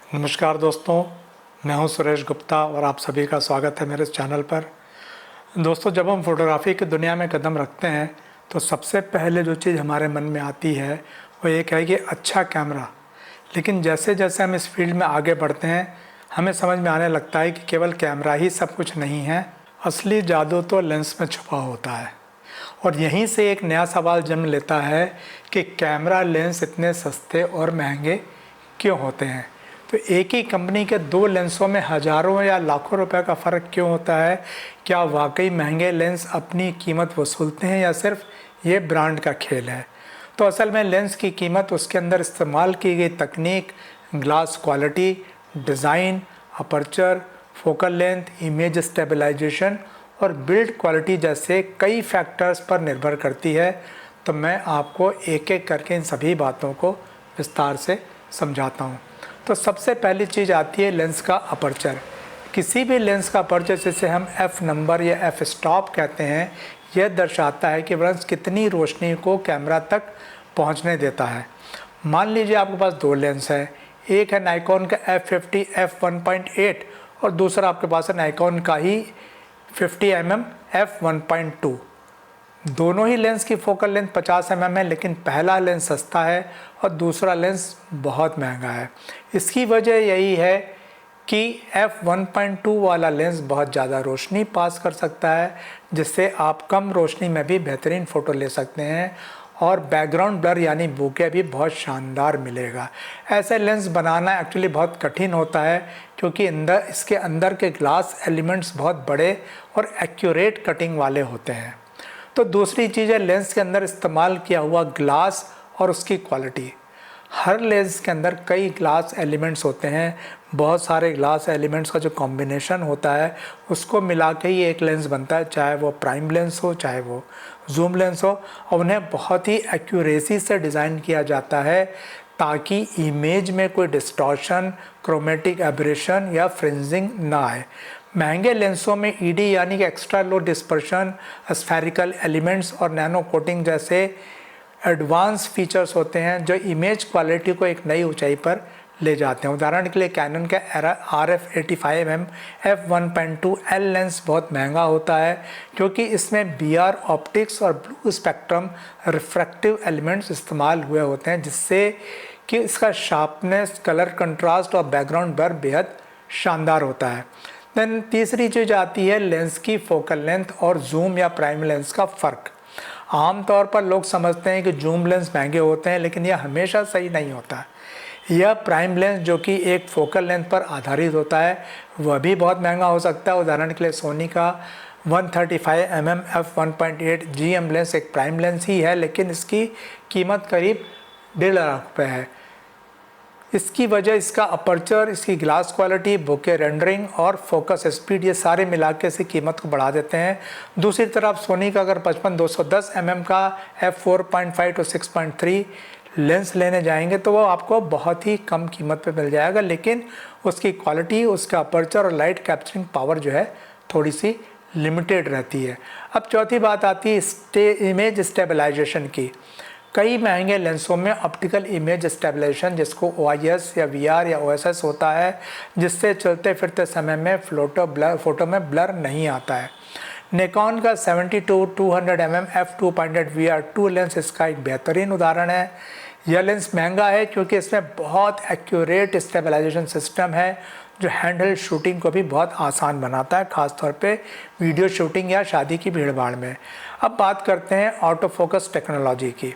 नमस्कार दोस्तों, मैं हूं सुरेश गुप्ता और आप सभी का स्वागत है मेरे इस चैनल पर। दोस्तों, जब हम फोटोग्राफी की दुनिया में कदम रखते हैं तो सबसे पहले जो चीज़ हमारे मन में आती है वो एक है कि अच्छा कैमरा। लेकिन जैसे जैसे हम इस फील्ड में आगे बढ़ते हैं हमें समझ में आने लगता है कि केवल कैमरा ही सब कुछ नहीं है, असली जादू तो लेंस में छुपा होता है। और यहीं से एक नया सवाल जन्म लेता है कि कैमरा लेंस इतने सस्ते और महंगे क्यों होते हैं। तो एक ही कंपनी के दो लेंसों में हज़ारों या लाखों रुपए का फ़र्क क्यों होता है। क्या वाकई महंगे लेंस अपनी कीमत वसूलते हैं या सिर्फ ये ब्रांड का खेल है। तो असल में लेंस की कीमत उसके अंदर इस्तेमाल की गई तकनीक, glass quality, design, aperture, focal length, image stabilisation और बिल्ड क्वालिटी जैसे कई फैक्टर्स पर निर्भर करती है। तो मैं आपको एक एक करके इन सभी बातों को विस्तार से समझाता हूँ। तो सबसे पहली चीज़ आती है लेंस का अपर्चर। किसी भी लेंस का अपर्चर जिसे हम एफ नंबर या एफ स्टॉप कहते हैं, यह दर्शाता है कि लेंस कितनी रोशनी को कैमरा तक पहुंचने देता है। मान लीजिए आपके पास दो लेंस है, एक है नाइकॉन का F50 f1.8 और दूसरा आपके पास है नाइकॉन का ही 50mm f1.2। दोनों ही लेंस की फोकल लेंथ 50 mm है, लेकिन पहला लेंस सस्ता है और दूसरा लेंस बहुत महंगा है। इसकी वजह यही है कि f1.2 वाला लेंस बहुत ज़्यादा रोशनी पास कर सकता है, जिससे आप कम रोशनी में भी बेहतरीन फ़ोटो ले सकते हैं और बैकग्राउंड ब्लर यानी बूके भी बहुत शानदार मिलेगा। ऐसे लेंस बनाना एक्चुअली बहुत कठिन होता है क्योंकि इसके अंदर के ग्लास एलिमेंट्स बहुत बड़े और एक्यूरेट कटिंग वाले होते हैं। तो दूसरी चीज़ है लेंस के अंदर इस्तेमाल किया हुआ ग्लास और उसकी क्वालिटी। हर लेंस के अंदर कई ग्लास एलिमेंट्स होते हैं, बहुत सारे ग्लास एलिमेंट्स का जो कॉम्बिनेशन होता है उसको मिला के ही एक लेंस बनता है, चाहे वो प्राइम लेंस हो चाहे वो जूम लेंस हो। और उन्हें बहुत ही एक्यूरेसी से डिज़ाइन किया जाता है ताकि इमेज में कोई डिस्टॉर्शन, क्रोमेटिक एब्रेशन या फ्रिंजिंग ना आए। महंगे लेंसों में ईडी यानी कि एक्स्ट्रा लो डिस्पर्शन, स्फेरिकल एलिमेंट्स और नैनो कोटिंग जैसे एडवांस फीचर्स होते हैं जो इमेज क्वालिटी को एक नई ऊंचाई पर ले जाते हैं। उदाहरण के लिए कैनन का RF85mm f1.2L लेंस बहुत महंगा होता है क्योंकि इसमें BR ऑप्टिक्स और ब्लू स्पेक्ट्रम रिफ्रैक्टिव एलिमेंट्स इस्तेमाल हुए होते हैं, जिससे कि इसका शार्पनेस, कलर कंट्रास्ट और बैकग्राउंड ब्लर बेहद शानदार होता है। देन तीसरी चीज़ आती है लेंस की फोकल लेंथ और जूम या प्राइम लेंस का फ़र्क। आमतौर पर लोग समझते हैं कि जूम लेंस महंगे होते हैं, लेकिन यह हमेशा सही नहीं होता। यह प्राइम लेंस जो कि एक फोकल लेंथ पर आधारित होता है वह भी बहुत महंगा हो सकता है। उदाहरण के लिए सोनी का 135mm f1.8 GM लेंस एक प्राइम लेंस ही है, लेकिन इसकी कीमत करीब 1.5 लाख रुपये है। इसकी वजह इसका अपर्चर, इसकी ग्लास क्वालिटी, बोके रेंडरिंग और फोकस स्पीड, ये सारे मिला के इसकी कीमत को बढ़ा देते हैं। दूसरी तरफ सोनी का अगर 55-210mm का f4.5 to 6.3 लेंस लेने जाएंगे तो वो आपको बहुत ही कम कीमत पे मिल जाएगा, लेकिन उसकी क्वालिटी, उसका अपर्चर और लाइट कैप्चरिंग पावर जो है थोड़ी सी लिमिटेड रहती है। अब चौथी बात आती है इमेज स्टेबलाइजेशन की। कई महंगे लेंसों में ऑप्टिकल इमेज स्टेबलाइजेशन, जिसको OIS या VR या OSS होता है, जिससे चलते फिरते समय में फोटो में ब्लर नहीं आता है। निकॉन का 72-200mm f2.8 VR2 लेंस इसका एक बेहतरीन उदाहरण है। यह लेंस महंगा है क्योंकि इसमें बहुत एक्यूरेट स्टेबलाइजेशन सिस्टम है जो हैंडहेल्ड शूटिंग को भी बहुत आसान बनाता है, ख़ासतौर पे वीडियो शूटिंग या शादी की भीड़-भाड़ में। अब बात करते हैं ऑटो फोकस टेक्नोलॉजी की।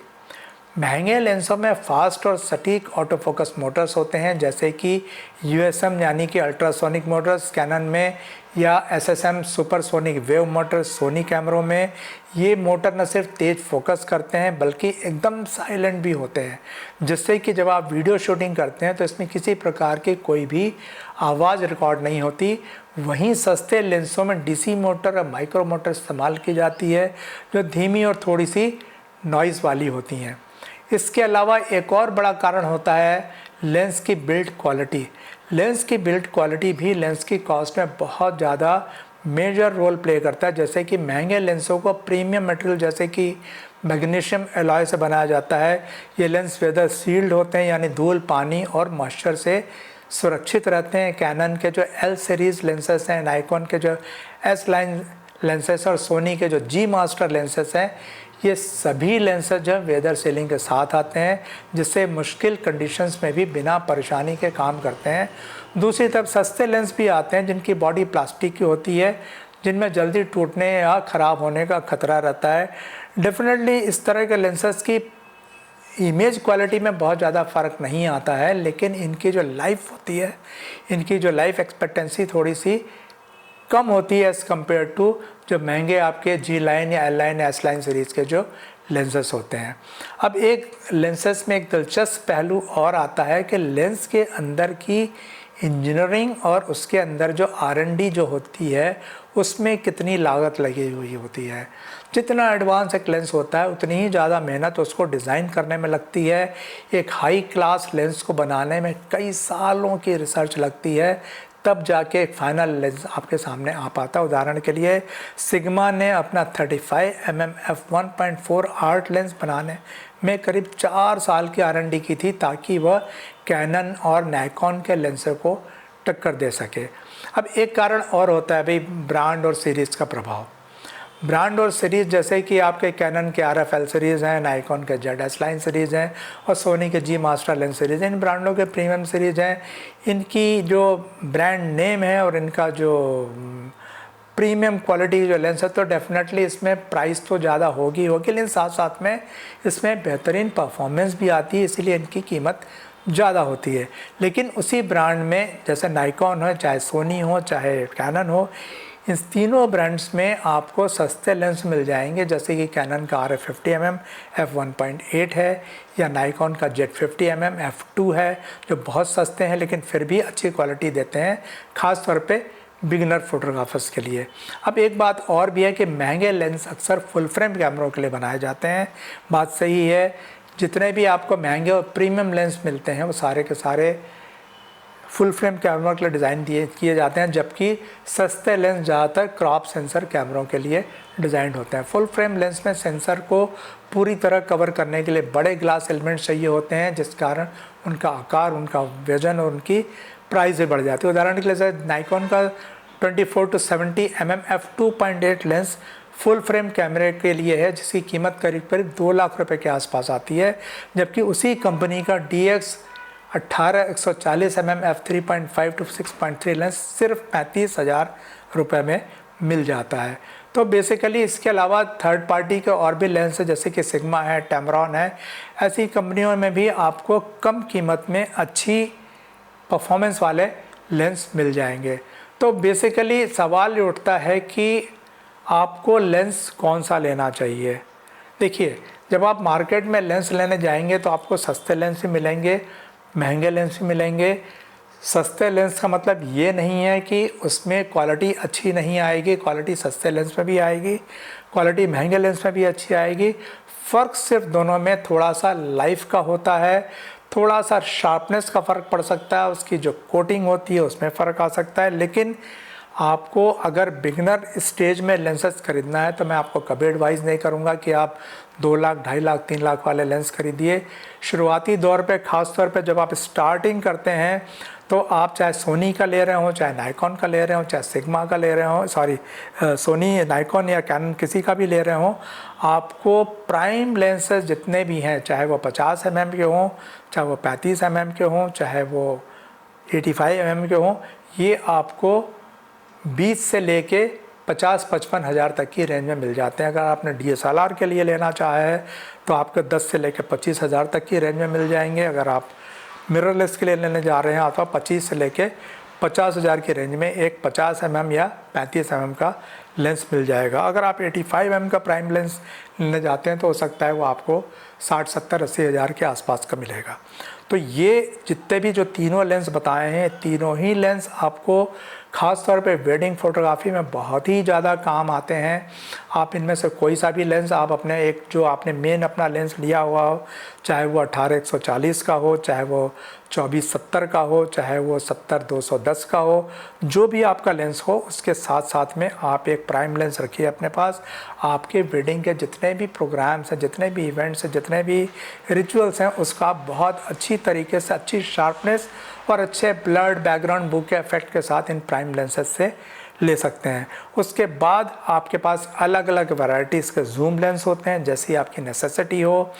महंगे लेंसों में फास्ट और सटीक ऑटो फोकस मोटर्स होते हैं, जैसे कि USM यानी कि अल्ट्रासोनिक मोटर्स कैनन में या SSM supersonic wave motor Sony कैमरों में। ये मोटर न सिर्फ तेज़ फोकस करते हैं बल्कि एकदम साइलेंट भी होते हैं, जिससे कि जब आप वीडियो शूटिंग करते हैं तो इसमें किसी प्रकार की कोई भी आवाज़ रिकॉर्ड नहीं होती। वहीं सस्ते लेंसों में DC मोटर और माइक्रो मोटर इस्तेमाल की जाती है जो धीमी और थोड़ी सी नॉइज़ वाली होती हैं। इसके अलावा एक और बड़ा कारण होता है लेंस की बिल्ड क्वालिटी। लेंस की बिल्ड क्वालिटी भी लेंस की कॉस्ट में बहुत ज़्यादा मेजर रोल प्ले करता है। जैसे कि महंगे लेंसों को प्रीमियम मटेरियल जैसे कि मैग्नीशियम एलॉय से बनाया जाता है। ये लेंस वेदर सील्ड होते हैं, यानी धूल, पानी और मॉइस्चर से सुरक्षित रहते हैं। कैनन के जो एल सीरीज़ लेंसेस हैं, नाइकॉन के जो एस लाइन लेंसेस और सोनी के जो जी मास्टर लेंसेस हैं, ये सभी लेंसेज जो वेदर सीलिंग के साथ आते हैं, जिससे मुश्किल कंडीशंस में भी बिना परेशानी के काम करते हैं। दूसरी तरफ सस्ते लेंस भी आते हैं जिनकी बॉडी प्लास्टिक की होती है, जिनमें जल्दी टूटने या ख़राब होने का खतरा रहता है। डेफिनेटली इस तरह के लेंसेज की इमेज क्वालिटी में बहुत ज़्यादा फ़र्क नहीं आता है, लेकिन इनकी जो लाइफ होती है, इनकी जो लाइफ एक्सपेक्टेंसी थोड़ी सी कम होती है एज़ कम्पेयर टू जो महंगे आपके जी लाइन या L line S line series के जो लेंसेस होते हैं। अब एक लेंसेस में एक दिलचस्प पहलू और आता है कि लेंस के अंदर की इंजीनियरिंग और उसके अंदर जो R&D जो होती है उसमें कितनी लागत लगी हुई होती है। जितना एडवांस एक लेंस होता है उतनी ही ज़्यादा मेहनत उसको डिज़ाइन करने में लगती है। एक हाई क्लास लेंस को बनाने में कई सालों की रिसर्च लगती है, तब जाके एक फाइनल लेंस आपके सामने आ पाता है। उदाहरण के लिए सिग्मा ने अपना 35mm f1.4 आर्ट लेंस बनाने में करीब 4 साल की R&D की थी, ताकि वह कैनन और नाइकॉन के लेंसों को टक्कर दे सके। अब एक कारण और होता है भाई, ब्रांड और सीरीज़ का प्रभाव। ब्रांड और सीरीज़ जैसे कि आपके कैनन के RFL सीरीज़ हैं, नाइकॉन के ZS लाइन सीरीज़ हैं और सोनी के जी मास्टर लेंस सीरीज़ हैं। इन ब्रांडों के प्रीमियम सीरीज़ हैं। इनकी जो ब्रांड नेम है और इनका जो प्रीमियम क्वालिटी जो लेंस है, तो डेफिनेटली इसमें प्राइस तो ज़्यादा होगी, लेकिन साथ साथ में इसमें बेहतरीन परफॉर्मेंस भी आती है, इसीलिए इनकी कीमत ज़्यादा होती है। लेकिन उसी ब्रांड में जैसे नाइकॉन हो, चाहे सोनी हो, चाहे कैनन हो, इन तीनों ब्रांड्स में आपको सस्ते लेंस मिल जाएंगे, जैसे कि कैनन का RF50mm f1.8 है या नाइकॉन का Z50mm f2 है, जो बहुत सस्ते हैं लेकिन फिर भी अच्छी क्वालिटी देते हैं, ख़ास तौर पे बिगिनर फोटोग्राफर्स के लिए। अब एक बात और भी है कि महंगे लेंस अक्सर फुल फ्रेम कैमरों के लिए बनाए जाते हैं। बात सही है, जितने भी आपको महंगे और प्रीमियम लेंस मिलते हैं वो सारे के सारे फुल फ्रेम कैमरों के लिए डिज़ाइन किए जाते हैं, जबकि सस्ते लेंस ज़्यादातर क्रॉप सेंसर कैमरों के लिए डिज़ाइन होते हैं। फुल फ्रेम लेंस में सेंसर को पूरी तरह कवर करने के लिए बड़े ग्लास एलिमेंट्स चाहिए होते हैं, जिस कारण उनका आकार, उनका वजन और उनकी प्राइस भी बढ़ जाती है। उदाहरण के लिए नाइकॉन का 24 to 70mm f2.8 lens full frame कैमरे के लिए है, जिसकी कीमत करीब 2 लाख रुपए के आसपास आती है, जबकि उसी कंपनी का DX 18-140mm f3.5 to 6.3 lens सिर्फ 35,000 रुपये में मिल जाता है। तो बेसिकली इसके अलावा थर्ड पार्टी के और भी लेंस है, जैसे कि सिग्मा है, टेमरॉन है, ऐसी कंपनियों में भी आपको कम कीमत में अच्छी परफॉर्मेंस वाले लेंस मिल जाएंगे। तो बेसिकली सवाल ये उठता है कि आपको लेंस कौन सा लेना चाहिए। देखिए, जब आप मार्केट में लेंस लेने जाएंगे तो आपको सस्ते लेंस भी मिलेंगे, महंगे लेंस भी मिलेंगे। सस्ते लेंस का मतलब ये नहीं है कि उसमें क्वालिटी अच्छी नहीं आएगी, क्वालिटी सस्ते लेंस में भी आएगी, क्वालिटी महंगे लेंस में भी अच्छी आएगी। फ़र्क सिर्फ दोनों में थोड़ा सा लाइफ का होता है, थोड़ा सा शार्पनेस का फ़र्क पड़ सकता है, उसकी जो कोटिंग होती है उसमें फ़र्क आ सकता है। लेकिन आपको अगर बिगनर स्टेज में लेंसेस खरीदना है तो मैं आपको कभी एडवाइस नहीं करूंगा कि आप 2 लाख, 2.5 लाख, 3 लाख वाले लेंस खरीदिए। शुरुआती दौर पे, ख़ास तौर पे जब आप स्टार्टिंग करते हैं, तो आप चाहे सोनी का ले रहे हो, चाहे नाइकॉन का ले रहे हो, चाहे सिग्मा का ले रहे हो, सोनी, नाइकॉन या कैनन किसी का भी ले रहे हो, आपको प्राइम लेंसेज जितने भी हैं, चाहे वो 50 mm के हों, चाहे वो 35 mm के हों, चाहे वो 85 mm के हों, ये आपको 20 से लेके 50-55 हज़ार तक की रेंज में मिल जाते हैं। अगर आपने DSLR के लिए लेना चाहा है तो आपको 10 से लेकर 25 हज़ार तक की रेंज में मिल जाएंगे। अगर आप मिररलेस के लिए लेने जा रहे हैं तो 25 से लेके 50 हज़ार की रेंज में एक 50 mm या 35 mm का लेंस मिल जाएगा। अगर आप 85 mm का प्राइम लेंस लेने जाते हैं तो हो सकता है वो आपको 60-70-80 हज़ार के आसपास का मिलेगा। तो ये जितने भी जो तीनों लेंस बताए हैं, तीनों ही लेंस आपको ख़ास तौर पे वेडिंग फ़ोटोग्राफी में बहुत ही ज़्यादा काम आते हैं। आप इनमें से कोई सा भी लेंस आप अपने एक जो आपने मेन अपना लेंस लिया हुआ हो, चाहे वो 18-140 का हो, चाहे वो 24-70 का हो, चाहे वो 70-210 का हो, जो भी आपका लेंस हो, उसके साथ साथ में आप एक प्राइम लेंस रखिए अपने पास। आपके वेडिंग के जितने भी प्रोग्राम्स हैं, जितने भी इवेंट्स हैं, जितने भी रिचुअल्स हैं, उसका आप बहुत अच्छी तरीके से, अच्छी शार्पनेस और अच्छे ब्लड बैकग्राउंड बुके इफेक्ट के साथ इन प्राइम लेंसेज से ले सकते हैं। उसके बाद आपके पास अलग अलग वैरायटीज़ के जूम लेंस होते हैं, जैसी आपकी नेसेसिटी हो।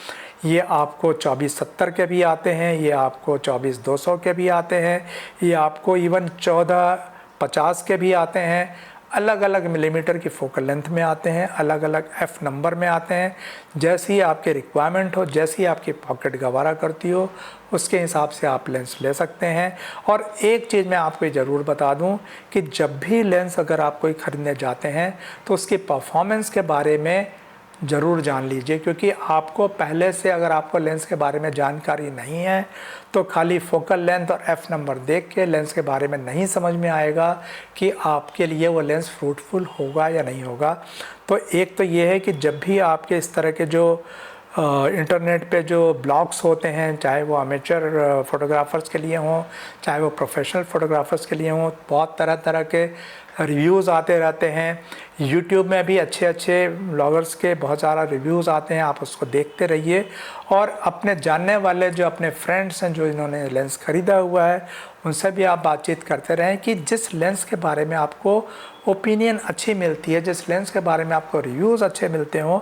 ये आपको 24-70 के भी आते हैं, ये आपको 24-200 के भी आते हैं, ये आपको इवन 14-50 के भी आते हैं। अलग अलग मिलीमीटर की फोकल लेंथ में आते हैं, अलग अलग एफ नंबर में आते हैं। जैसी आपकी रिक्वायरमेंट हो, जैसी आपकी पॉकेट गवारा करती हो, उसके हिसाब से आप लेंस ले सकते हैं। और एक चीज़ मैं आपको ज़रूर बता दूं कि जब भी लेंस अगर आप कोई ख़रीदने जाते हैं तो उसकी परफॉर्मेंस के बारे में ज़रूर जान लीजिए, क्योंकि आपको पहले से अगर आपको लेंस के बारे में जानकारी नहीं है तो खाली फोकल लेंथ और एफ नंबर देख के लेंस के बारे में नहीं समझ में आएगा कि आपके लिए वो लेंस फ्रूटफुल होगा या नहीं होगा। तो एक तो ये है कि जब भी आपके इस तरह के जो इंटरनेट पे जो ब्लॉग्स होते हैं, चाहे वो अमेचर फ़ोटोग्राफ़र्स के लिए हों, चाहे वो प्रोफेशनल फ़ोटोग्राफ़र्स के लिए हों, बहुत तरह तरह के रिव्यूज़ आते रहते हैं। यूट्यूब में भी अच्छे अच्छे ब्लॉगर्स के बहुत सारा रिव्यूज़ आते हैं, आप उसको देखते रहिए। और अपने जानने वाले जो अपने फ्रेंड्स हैं जो इन्होंने लेंस ख़रीदा हुआ है, उनसे भी आप बातचीत करते रहें कि जिस लेंस के बारे में आपको ओपिनियन अच्छी मिलती है, जिस लेंस के बारे में आपको रिव्यूज़ अच्छे मिलते हों,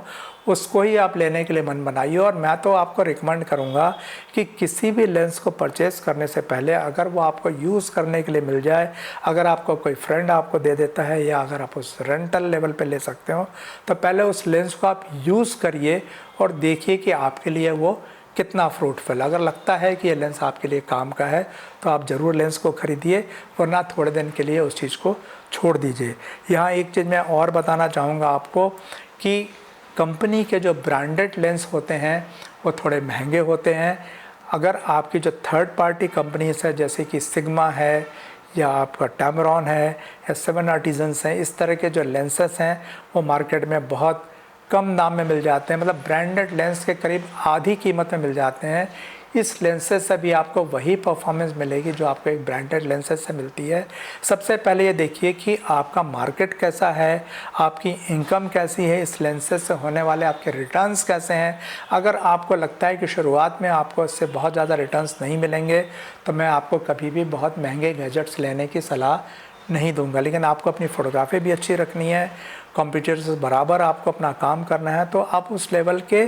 उसको ही आप लेने के लिए मन बनाइए। और मैं तो आपको रिकमेंड करूंगा कि किसी भी लेंस को परचेज़ करने से पहले अगर वो आपको यूज़ करने के लिए मिल जाए, अगर आपको कोई फ्रेंड आपको दे देता है या अगर आप उस रेंटल लेवल पे ले सकते हो, तो पहले उस लेंस को आप यूज़ करिए और देखिए कि आपके लिए वो कितना फ्रूटफुल। अगर लगता है कि ये लेंस आपके लिए काम का है तो आप ज़रूर लेंस को ख़रीदिए, वरना थोड़े दिन के लिए उस चीज़ को छोड़ दीजिए। यहाँ एक चीज़ मैं और बताना चाहूँगा आपको कि कंपनी के जो ब्रांडेड लेंस होते हैं वो थोड़े महंगे होते हैं। अगर आपकी जो थर्ड पार्टी कंपनीज है, जैसे कि सिग्मा है या आपका टैमरॉन है या सेवन आर्टिजन्स हैं, इस तरह के जो लेंसेस हैं वो मार्केट में बहुत कम दाम में मिल जाते हैं, मतलब ब्रांडेड लेंस के करीब आधी कीमत में मिल जाते हैं। इस लेंसेज से भी आपको वही परफॉर्मेंस मिलेगी जो आपको एक ब्रांडेड लेंसेज से मिलती है। सबसे पहले ये देखिए कि आपका मार्केट कैसा है, आपकी इनकम कैसी है, इस लेंसेज से होने वाले आपके रिटर्न्स कैसे हैं। अगर आपको लगता है कि शुरुआत में आपको इससे बहुत ज़्यादा रिटर्न्स नहीं मिलेंगे तो मैं आपको कभी भी बहुत महंगे गैजेट्स लेने की सलाह नहीं दूंगा। लेकिन आपको अपनी फ़ोटोग्राफी भी अच्छी रखनी है, कंप्यूटर से बराबर आपको अपना काम करना है, तो आप उस लेवल के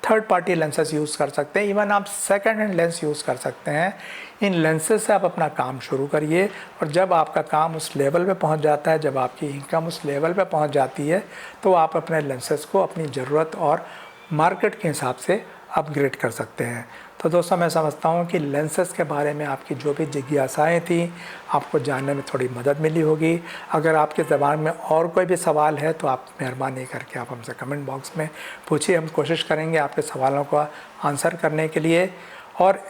थर्ड पार्टी लेंसेज यूज़ कर सकते हैं। इवन आप सेकंड हैंड लेंस यूज़ कर सकते हैं। इन लेंसेज से आप अपना काम शुरू करिए और जब आपका काम उस लेवल पे पहुंच जाता है, जब आपकी इनकम उस लेवल पे पहुंच जाती है, तो आप अपने लेंसेज को अपनी ज़रूरत और मार्केट के हिसाब से अपग्रेड कर सकते हैं। तो दोस्तों, मैं समझता हूँ कि लेंसेज के बारे में आपकी जो भी जिज्ञासाएँ थी, आपको जानने में थोड़ी मदद मिली होगी। अगर आपके ज़बान में और कोई भी सवाल है तो आप मेहरबानी करके आप हमसे कमेंट बॉक्स में पूछिए, हम कोशिश करेंगे आपके सवालों का आंसर करने के लिए। और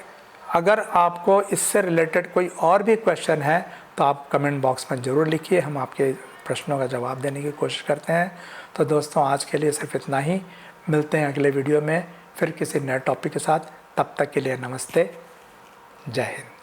अगर आपको इससे रिलेटेड कोई और भी क्वेश्चन है तो आप कमेंट बॉक्स में ज़रूर लिखिए, हम आपके प्रश्नों का जवाब देने की कोशिश करते हैं। तो दोस्तों, आज के लिए सिर्फ इतना ही। मिलते हैं अगले वीडियो में फिर किसी नए टॉपिक के साथ। तब तक के लिए नमस्ते, जय हिंद।